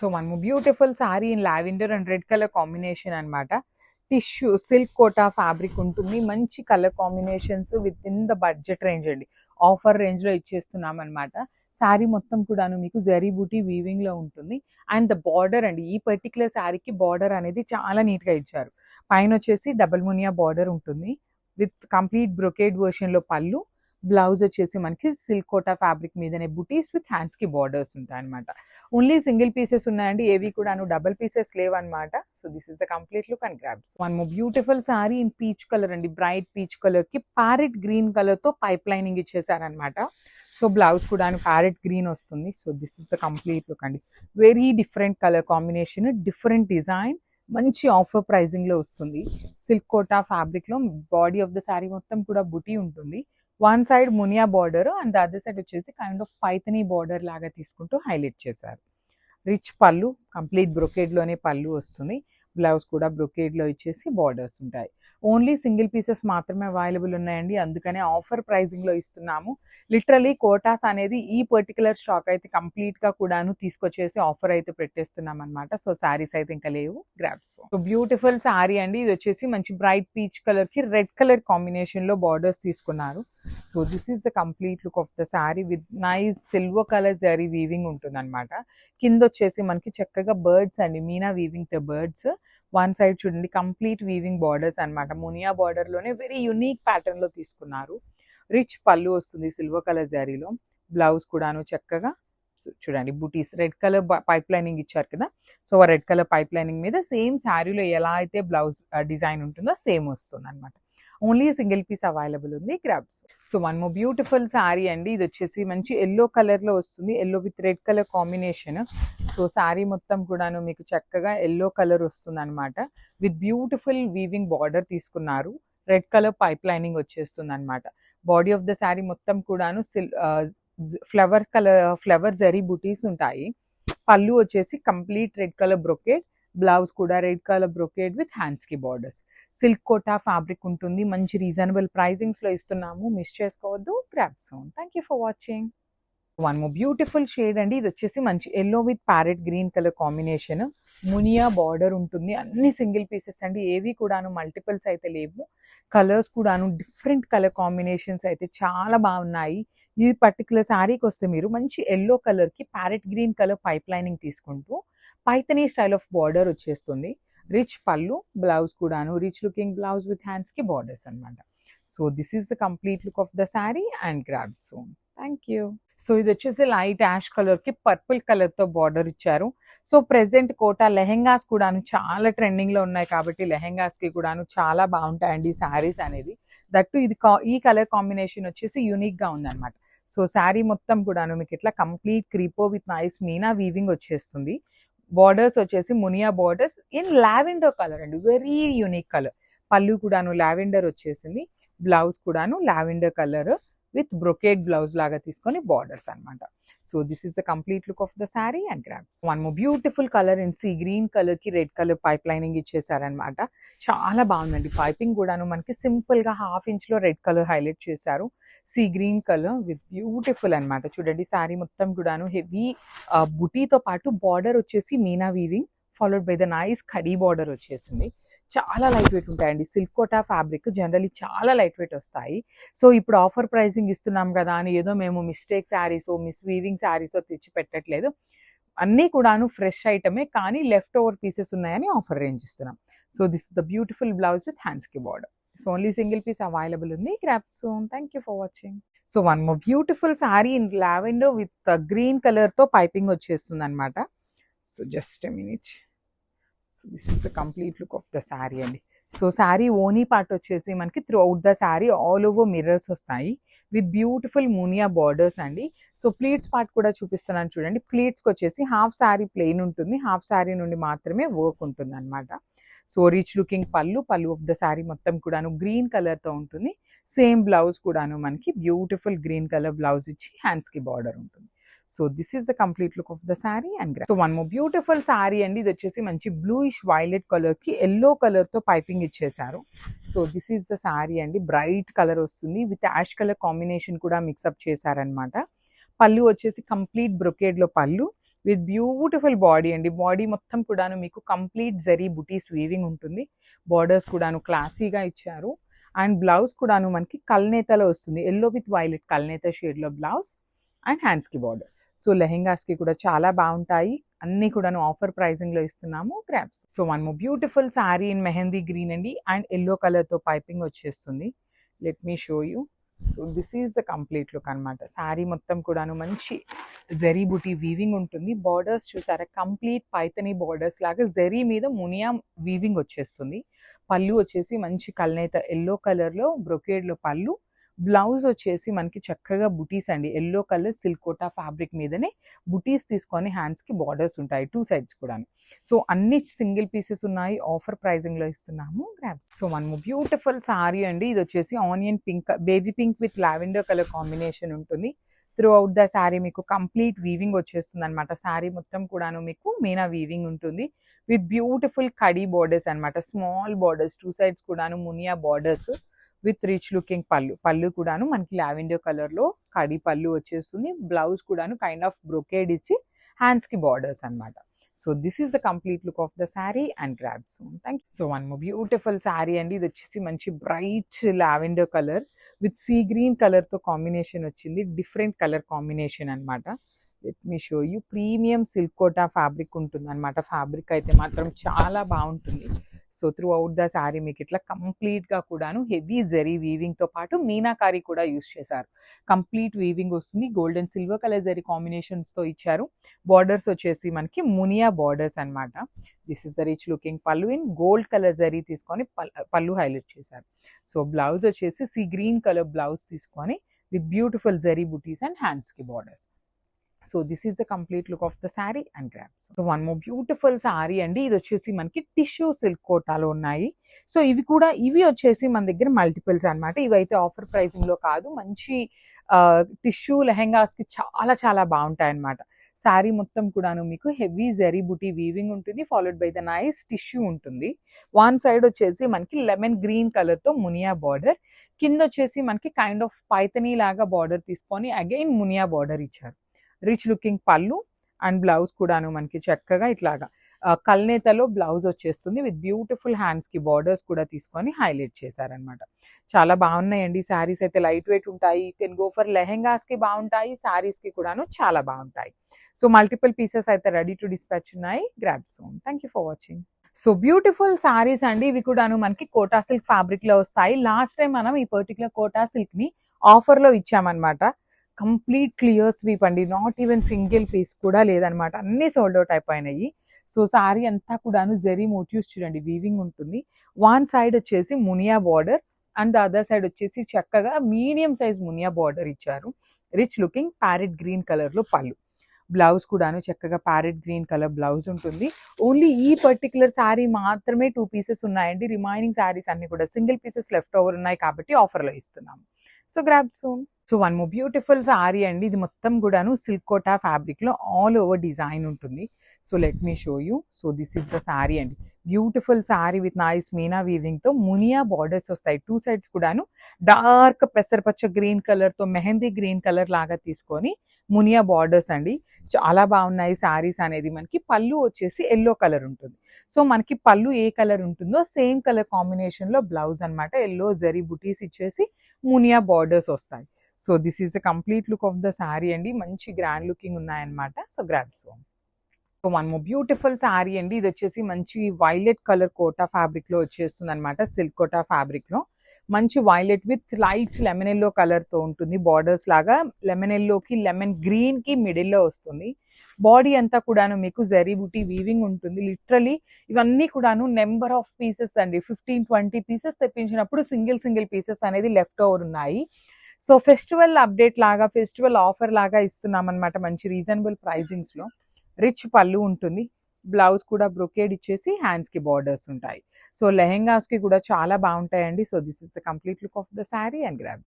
So మనము beautiful sari in lavender and red colour combination అన్నమాట. Tissue silk Kota fabric ఉంటుంది. మంచి colour combinations with in the budget range అండి. Offer range లో ఇచ్చేస్తున్నాం అనమాట. శారీ మొత్తం కూడాను మీకు జరీ బూటీ వీవింగ్ లో ఉంటుంది. అండ్ ద బార్డర్ అండి, ఈ పర్టికులర్ శారీకి బార్డర్ అనేది చాలా నీట్ గా ఇచ్చారు. పైన వచ్చేసి డబుల్ మునియా బార్డర్ ఉంటుంది విత్ కంప్లీట్ బ్రొకేడ్ వర్షన్ లో పళ్ళు. బ్లౌజ్ వచ్చేసి మనకి సిల్క్ కోటా ఫ్యాబ్రిక్ మీదనే బుటీస్ విత్ హ్యాండ్స్ కి బార్డర్స్ ఉంటాయి అనమాట. ఓన్లీ సింగిల్ పీసెస్ ఉన్నాయండి, ఏవి కూడాను డబుల్ పీసెస్ లేవన్నమాట. So this is the complete look and grabs. One more beautiful sari in peach colour అండి. బ్రైట్ పీచ్ కలర్ కి ప్యారెట్ గ్రీన్ కలర్ తో పైప్ లైనింగ్ ఇచ్చేసారనమాట. సో బ్లౌజ్ కూడా ప్యారెట్ గ్రీన్ వస్తుంది. So this is the complete look అండి. Very different colour combination, different design, మంచి offer pricing లో వస్తుంది. సిల్క్ కోటా ఫ్యాబ్రిక్ లో బాడీ ఆఫ్ ద శారీ మొత్తం కూడా బుటీ ఉంటుంది. One side Muniya border and the other side వచ్చేసి కైండ్ ఆఫ్ పైథనీ బార్డర్ లాగా తీసుకుంటూ హైలైట్ చేశారు. రిచ్ పళ్ళు, కంప్లీట్ బ్రొకేడ్ లోనే పళ్ళు వస్తుంది. బ్లౌజ్ కూడా బ్రొకేడ్ లో ఇచ్చేసి బార్డర్స్ ఉంటాయి. ఓన్లీ సింగిల్ పీసెస్ మాత్రమే అవైలబుల్ ఉన్నాయండి, అందుకనే ఆఫర్ ప్రైజింగ్ లో ఇస్తున్నాము. లిటరలీ కోటాస్ అనేది ఈ పర్టికులర్ స్టాక్ అయితే కంప్లీట్ గా కూడాను తీసుకొచ్చేసి ఆఫర్ అయితే పెట్టేస్తున్నాం అనమాట. సో శారీస్ అయితే ఇంకా లేవు, గ్రాబ్స్. సో బ్యూటిఫుల్ శారీ అండి. ఇది వచ్చేసి మంచి బ్రైట్ పీచ్ కలర్ కి రెడ్ కలర్ కాంబినేషన్ లో బార్డర్స్ తీసుకున్నారు. So this is the complete look of the sari with nice silver colour zari weaving ఉంటుంది అనమాట. కింద వచ్చేసి మనకి చక్కగా బర్డ్స్ అండి, మీనా వీవింగ్ తో బర్డ్స్. వన్ సైడ్ చూడండి కంప్లీట్ వీవింగ్ బార్డర్స్ అనమాట. మునియా బార్డర్ లోనే వెరీ యునిక్ ప్యాటర్న్ లో తీసుకున్నారు. రిచ్ పళ్ళు వస్తుంది సిల్వర్ కలర్ జరీలో. బ్లౌజ్ కూడాను చక్కగా చూడండి బూటీస్ రెడ్ కలర్ పైప్ లైనింగ్ ఇచ్చారు కదా. సో ఆ రెడ్ కలర్ పైప్ లైనింగ్ మీద సేమ్ శారీలో ఎలా అయితే బ్లౌజ్ డిజైన్ ఉంటుందో సేమ్ వస్తుంది అనమాట. ఓన్లీ సింగిల్ పీస్ అవైలబుల్ ఉంది, grabs. So one more beautiful sari అండి. ఇది వచ్చేసి మంచి ఎల్లో కలర్ లో వస్తుంది, yellow with red colour combination. So sari మొత్తం కూడాను మీకు చక్కగా ఎల్లో కలర్ వస్తుంది అనమాట. విత్ బ్యూటిఫుల్ వీవింగ్ బార్డర్ తీసుకున్నారు. రెడ్ కలర్ పైప్ లైనింగ్ వచ్చేస్తుంది అనమాట. బాడీ ఆఫ్ ద శారీ మొత్తం కూడాను ఫ్లవర్ జరీ బుటీస్ ఉంటాయి. పళ్ళు వచ్చేసి complete red colour brocade. Blouse కూడా red colour brocade with hands కి బార్డర్స్. సిల్క్ కోటా ఫ్యాబ్రిక్ ఉంటుంది. మంచి రీజనబుల్ ప్రైజింగ్స్ లో ఇస్తున్నాము, మిస్ చేసుకోవద్దు, grab soon. Thank you for watching. One more beautiful shade అండి. ఇది వచ్చేసి మంచి yellow with parrot green colour combination. మునియా బార్డర్ ఉంటుంది. అన్ని సింగిల్ పీసెస్ అండి, ఏవి కూడాను మల్టిపుల్స్ అయితే లేవు. కలర్స్ కూడాను డిఫరెంట్ కలర్ కాంబినేషన్స్ అయితే చాలా బాగున్నాయి. ఈ పర్టికులర్ శారీకి వస్తే మీరు మంచి ఎల్లో కలర్ కి parrot green colour pipe lining తీసుకుంటూ పైథనీ స్టైల్ ఆఫ్ బార్డర్ వచ్చేస్తుంది. రిచ్ పళ్ళు, బ్లౌజ్ కూడాను rich looking blouse with hands కి బార్డర్స్ అనమాట. So this is the complete look of the sari and grab soon. Thank you. So ఇది వచ్చేసి light ash colour కి purple colour తో బార్డర్ ఇచ్చారు. సో ప్రెసెంట్ కోటా లెహెంగాస్ కూడాను చాలా ట్రెండింగ్ లో ఉన్నాయి కాబట్టి లెహెంగాస్ కి కూడాను చాలా బాగుంటాయండి శారీస్ అనేది. దట్టు ఇది ఈ కలర్ కాంబినేషన్ వచ్చేసి యూనిక్ గా ఉందన్నమాట. సో శారీ మొత్తం కూడాను మీకు ఇట్లా complete క్రీపో with nice Meena weaving వచ్చేస్తుంది. బార్డర్స్ వచ్చేసి Muniya borders in lavender colour అండి, వెరీ యూనిక్ కలర్. పళ్ళు కూడాను లావెండర్ వచ్చేసింది. బ్లౌజ్ కూడాను lavender colour with brocade blouse లాగా తీసుకొని బార్డర్స్ అనమాట. So this is the complete look of the sari and grabs. One more beautiful colour in see green colour కి red colour pipe lining ఇచ్చేసారనమాట. చాలా బాగుందండి. పైపింగ్ కూడాను మనకి సింపుల్ గా ½ ఇంచ్ లో రెడ్ కలర్ హైలైట్ చేశారు. See green colour with beautiful అనమాట. చూడండి శారీ మొత్తం కూడాను హెవీ బుటీతో పాటు బార్డర్ వచ్చేసి Meena weaving followed by the nice ఖడీ బార్డర్ వచ్చేసింది. చాలా లైట్ వెయిట్ ఉంటాయండి. సిల్క్ కోటా ఫ్యాబ్రిక్ జనరలీ చాలా లైట్ వెయిట్ వస్తాయి. సో ఇప్పుడు ఆఫర్ ప్రైసింగ్ ఇస్తున్నాం కదా అని ఏదో మేము మిస్టేక్ శారీసో మిస్ వీవింగ్ శారీసో తెచ్చి పెట్టట్లేదు. అన్నీ కూడాను ఫ్రెష్ ఐటమే, కానీ లెఫ్ట్ ఓవర్ పీసెస్ ఉన్నాయని ఆఫర్ రేంజ్ ఇస్తున్నాం. So this is the beautiful blouse with hands కి border. So only single piece available ఉంది, grab soon. Thank you for watching. So one more beautiful sari in lavender with green colour తో piping వచ్చేస్తుంది అనమాట. So just a minute. So this is the complete look of the sari అండి. So sari ఓనీ part వచ్చేసి మనకి through out the sari all over mirrors వస్తాయి with beautiful Muniya borders అండి. So pleats part కూడా చూపిస్తున్నాను చూడండి. ప్లీట్స్కి వచ్చేసి హాఫ్ శారీ ప్లెయిన్ ఉంటుంది, హాఫ్ శారీ నుండి మాత్రమే వర్క్ ఉంటుంది అనమాట. సో రిచ్ లుకింగ్ పళ్ళు ఆఫ్ ద శారీ మొత్తం కూడాను గ్రీన్ కలర్తో ఉంటుంది. సేమ్ బ్లౌజ్ కూడాను మనకి బ్యూటిఫుల్ గ్రీన్ కలర్ బ్లౌజ్ ఇచ్చి హ్యాండ్స్కి బార్డర్ ఉంటుంది. So this is the complete look of the sari and so one more beautiful sari అండి. ఇది వచ్చేసి మంచి బ్లూయిష్ వైలెట్ కలర్ కి ఎల్లో కలర్ తో పైపింగ్ ఇచ్చేసారు. So this is the sari అండి. బ్రైట్ కలర్ వస్తుంది విత్ యాష్ కలర్ కాంబినేషన్ కూడా మిక్సప్ చేశారనమాట. పళ్ళు వచ్చేసి కంప్లీట్ బ్రొకేడ్ లో పళ్ళు. విత్ బ్యూటిఫుల్ బాడీ అండి. బాడీ మొత్తం కూడాను మీకు కంప్లీట్ జరీ బుటీస్ వీవింగ్ ఉంటుంది. బార్డర్స్ కూడాను క్లాసీగా ఇచ్చారు. అండ్ బ్లౌజ్ కూడాను మనకి కల్నేతలో వస్తుంది. ఎల్లో విత్ వైలెట్ కల్నేత షేడ్లో బ్లౌజ్ అండ్ హ్యాండ్స్కి బార్డర్. సో లెహెంగాస్కి కూడా చాలా బాగుంటాయి. అన్నీ కూడాను ఆఫర్ ప్రైజింగ్లో ఇస్తున్నాము. Grabs. So one more beautiful sari in mehndi green అండి అండ్ ఎల్లో కలర్తో పైపింగ్ వచ్చేస్తుంది. Let me show you. So this is the complete look అనమాట. శారీ మొత్తం కూడాను మంచి జరీ బుటీ వీవింగ్ ఉంటుంది. బార్డర్స్ చూసారా కంప్లీట్ పైతనీ బార్డర్స్ లాగా జరీ మీద మునియా వీవింగ్ వచ్చేస్తుంది. పళ్ళు వచ్చేసి మంచి కల్నేత ఎల్లో కలర్లో బ్రొకేడ్లో పళ్ళు. బ్లౌజ్ వచ్చేసి మనకి చక్కగా బుటీస్ అండి. Yellow colour silk Kota fabric మీదనే బుటీస్ తీసుకొని హ్యాండ్స్కి బార్డర్స్ ఉంటాయి 2 సైడ్స్ కూడా. సో అన్ని సింగిల్ పీసెస్ ఉన్నాయి. ఆఫర్ ప్రైజింగ్లో ఇస్తున్నాము. Grabs. So one beautiful sorry అండి. ఇది వచ్చేసి onion pink, baby pink with lavender colour combination ఉంటుంది. త్రూ అవుట్ ద శారీ మీకు కంప్లీట్ వీవింగ్ వచ్చేస్తుంది అనమాట. శారీ మొత్తం కూడాను మీకు మీనా వీవింగ్ ఉంటుంది విత్ బ్యూటిఫుల్ కడీ బార్డర్స్ అనమాట. స్మాల్ బార్డర్స్ 2 సైడ్స్ కూడాను Muniya borders with rich looking పళ్ళు. పళ్ళు కూడాను మనకి లావెండర్ కలర్లో కడి పళ్ళు వచ్చేస్తుంది. బ్లౌజ్ కూడాను కైండ్ ఆఫ్ బ్రొకేడ్ ఇచ్చి హ్యాండ్స్కి బార్డర్స్ అనమాట. So this is the complete look of the sari and grabs. Thank you. So one more beautiful sari అండి. ఇది వచ్చేసి మంచి bright lavender colour with sea green కలర్తో కాంబినేషన్ వచ్చింది. డిఫరెంట్ కలర్ కాంబినేషన్ అనమాట. Let me show you. Premium silk Kota fabric ఉంటుంది అనమాట. Fabric అయితే మాత్రం చాలా బాగుంటుంది. So throughout the sari మీకు ఇట్లా కంప్లీట్గా కూడాను హెవీ జరీ వీవింగ్తో పాటు మీనాకారీ కూడా యూస్ చేశారు. కంప్లీట్ వీవింగ్ వస్తుంది. Gold and silver colour zari కాంబినేషన్స్తో ఇచ్చారు. బార్డర్స్ వచ్చేసి మనకి మునియా బార్డర్స్ అనమాట. This is the rich looking పళ్ళు ఇన్ గోల్డ్ కలర్ జరీ తీసుకొని పళ్ళు హైలైట్ చేశారు. సో బ్లౌజ్ వచ్చేసి సీ గ్రీన్ కలర్ బ్లౌజ్ తీసుకొని విత్ బ్యూటిఫుల్ జరీ బుటీస్ అండ్ హ్యాండ్స్కి borders. So this is the complete look of the sari and grabs. So one more beautiful sari అండి. ఇది వచ్చేసి మనకి టిష్యూ సిల్క్ కోటాలో ఉన్నాయి. సో ఇవి వచ్చేసి మన దగ్గర మల్టిపుల్స్ అనమాట. ఇవైతే ఆఫర్ ప్రైసింగ్లో కాదు. మంచి టిష్యూ లెహెంగాస్కి చాలా చాలా బాగుంటాయి అనమాట. శారీ మొత్తం కూడాను మీకు హెవీ జరీ బుటీ వీవింగ్ ఉంటుంది. Followed by the nice tissue ఉంటుంది. వన్ సైడ్ వచ్చేసి మనకి లెమన్ గ్రీన్ కలర్తో మునియా బార్డర్, కింద వచ్చేసి మనకి కైండ్ ఆఫ్ పైతనీ లాగా బార్డర్ తీసుకొని అగైన్ మునియా బార్డర్ ఇచ్చారు. రిచ్ లుకింగ్ పళ్ళు అండ్ బ్లౌజ్ కూడాను మనకి చక్కగా ఇట్లాగా కల్నేతలో బ్లౌజ్ వచ్చేస్తుంది విత్ బ్యూటిఫుల్ హ్యాండ్స్కి బార్డర్స్ కూడా తీసుకొని హైలైట్ చేశారనమాట. చాలా బాగున్నాయండి. శారీస్ అయితే లైట్ వెయిట్ ఉంటాయి. యూ కెన్ గో ఫర్ లెహెంగాస్కి బాగుంటాయి, శారీస్కి కూడాను చాలా బాగుంటాయి. సో మల్టిపుల్ పీసెస్ అయితే రెడీ టు డిస్పాచ్ ఉన్నాయి. Grab soon. Thank you for watching. So beautiful saris అండి. ఇవి కూడాను మనకి కోటా సిల్క్ ఫ్యాబ్రిక్లో వస్తాయి. లాస్ట్ టైం మనం ఈ పర్టికులర్ కోటా సిల్క్ని ఆఫర్లో ఇచ్చామన్నమాట. కంప్లీట్ క్లియర్ స్వీప్ అండి. నాట్ ఈవెన్ సింగిల్ పీస్ కూడా లేదనమాట. అన్నీ సోల్డ్ అవుట్ అయిపోయినాయి. సో శారీ అంతా కూడాను జరీ మోటివ్స్ చూడండి వీవింగ్ ఉంటుంది. వన్ సైడ్ వచ్చేసి Muniya border and the other side వచ్చేసి చక్కగా మీడియం సైజ్ మునియా బార్డర్ ఇచ్చారు. రిచ్ లుకింగ్ ప్యారెట్ గ్రీన్ కలర్లో పళ్ళు. బ్లౌజ్ కూడాను చక్కగా ప్యారెట్ గ్రీన్ కలర్ బ్లౌజ్ ఉంటుంది. ఓన్లీ ఈ పర్టికులర్ శారీ మాత్రమే 2 పీసెస్ ఉన్నాయండి. రిమైనింగ్ శారీస్ అన్ని కూడా సింగిల్ పీసెస్ లెఫ్ట్ ఓవర్ ఉన్నాయి కాబట్టి ఆఫర్లో ఇస్తున్నాము. So grab soon. So one more beautiful sari అండి. ఇది మొత్తం కూడాను సిల్క్ కోటా ఫ్యాబ్రిక్లో ఆల్ ఓవర్ డిజైన్ ఉంటుంది. So let me show you. So this is the sari అండి. Beautiful sari with nice Meena వీవింగ్తో మునియా బార్డర్స్ వస్తాయి 2 సైడ్స్ కూడాను. డార్క్ పెసరపచ్చ గ్రీన్ కలర్తో మెహందీ గ్రీన్ కలర్ లాగా తీసుకొని మునియా బార్డర్స్ అండి. చాలా బాగున్నాయి శారీస్ అనేది. మనకి పళ్ళు వచ్చేసి ఎల్లో కలర్ ఉంటుంది. సో మనకి పళ్ళు ఏ కలర్ ఉంటుందో సేమ్ కలర్ కాంబినేషన్లో బ్లౌజ్ అనమాట. ఎల్లో జరీ బుటీస్ ఇచ్చేసి మునియా బార్డర్స్ వస్తాయి. So this is the complete look of the sari అండి. మంచి గ్రాండ్ లుకింగ్ ఉన్నాయన్నమాట. So grabs. So one more beautiful sari అండి. ఇది వచ్చేసి మంచి వైలెట్ కలర్ కోటా ఫ్యాబ్రిక్లో వచ్చేస్తుంది అనమాట. సిల్క్ కోటా ఫ్యాబ్రిక్లో మంచి violet with light lemon yellow కలర్తో ఉంటుంది. బార్డర్స్ లాగా లెమన్ ఎల్లోకి లెమన్ గ్రీన్కి మిడిల్లో వస్తుంది. బాడీ అంతా కూడాను మీకు జరీ బుటీ వీవింగ్ ఉంటుంది. లిటరలీ ఇవన్నీ కూడాను నెంబర్ ఆఫ్ పీసెస్ అండి. 15-20 పీసెస్ తెప్పించినప్పుడు సింగిల్ పీసెస్ అనేది లెఫ్ట్ ఓవర్ ఉన్నాయి. సో ఫెస్టివల్ అప్డేట్ లాగా, ఫెస్టివల్ ఆఫర్ లాగా ఇస్తున్నాం అనమాట. మంచి రీజనబుల్ ప్రైజింగ్స్లో. రిచ్ పళ్ళు ఉంటుంది. బ్లౌజ్ కూడా బ్రొకేడ్ ఇచ్చేసి హ్యాండ్స్కి బార్డర్స్ ఉంటాయి. సో లెహెంగాస్కి కూడా చాలా బాగుంటాయండి. So this is the complete look of the sari and grab.